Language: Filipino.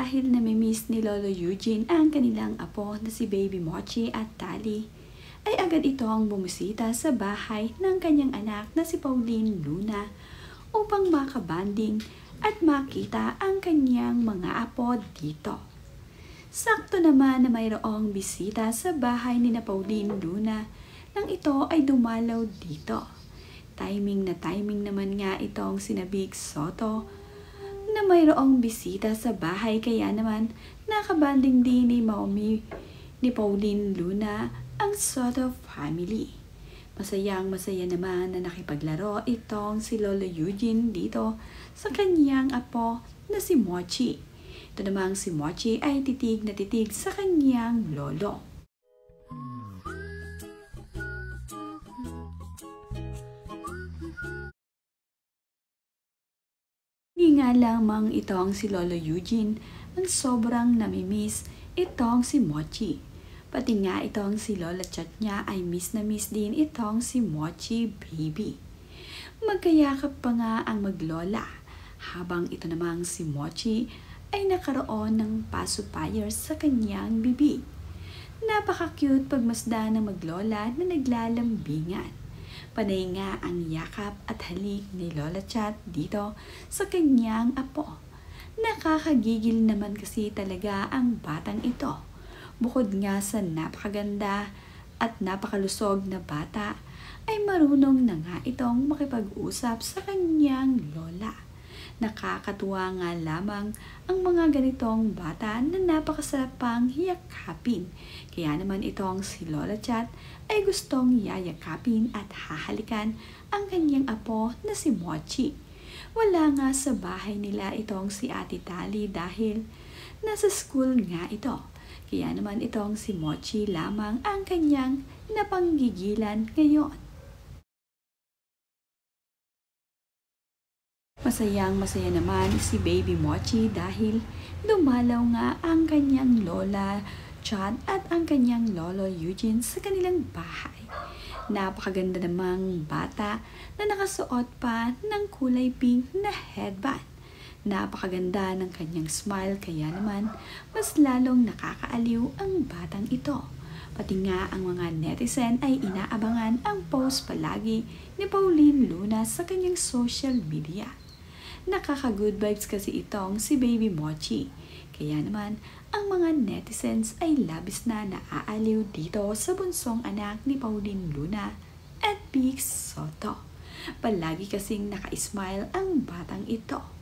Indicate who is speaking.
Speaker 1: dahil namimiss ni Lolo Eugene ang kanilang apo na si Baby Mochi at Tali, ay agad itong bumisita sa bahay ng kanyang anak na si Pauline Luna upang makabanding at makita ang kanyang mga apo dito. Sakto naman na mayroong bisita sa bahay ni na Pauline Luna nang ito ay dumalaw dito. Timing na timing naman nga itong sina Big Soto na mayroong bisita sa bahay, kaya naman nakabanding din ni Mommy ni Pauline Luna ang Soto family. Masayang masaya naman na nakipaglaro itong si Lolo Eugene dito sa kanyang apo na si Mochi. Ito namang si Mochi ay titig na titig sa kanyang lolo. Hindi nga lamang itong si Lolo Eugene ang sobrang namimiss itong si Mochi. Pati nga itong si Lola Chat niya ay miss na miss din itong si Mochi baby. Magkayakap pa nga ang maglola habang ito namang si Mochi ay nakaroon ng pacifier sa kanyang bibig. Napaka-cute pagmasda ng maglola na naglalambingan. Panay nga ang yakap at halik ni Lola Chat dito sa kanyang apo. Nakakagigil naman kasi talaga ang batang ito. Bukod nga sa napakaganda at napakalusog na bata, ay marunong na nga itong makipag-usap sa kanyang lola. Nakakatuwa nga lamang ang mga ganitong bata na napakasarap pang yakapin. Kaya naman itong si Lola Chat ay gustong yayakapin at hahalikan ang kanyang apo na si Mochi. Wala nga sa bahay nila itong si Ate Tali dahil nasa school nga ito. Kaya naman itong si Mochi lamang ang kanyang napanggigilan ngayon. Masayang masaya naman si Baby Mochi dahil dumalaw nga ang kanyang Lola Chat at ang kanyang Lolo Eugene sa kanilang bahay. Napakaganda namang bata na nakasuot pa ng kulay pink na headband. Napakaganda ng kanyang smile, kaya naman mas lalong nakakaaliw ang batang ito. Pati nga ang mga netizen ay inaabangan ang post palagi ni Pauline Luna sa kanyang social media. Nakaka-good vibes kasi itong si Baby Mochi. Kaya naman, ang mga netizens ay labis na naaaliw dito sa bunsong anak ni Pauline Luna at Big Soto. Palagi kasing naka-smile ang batang ito.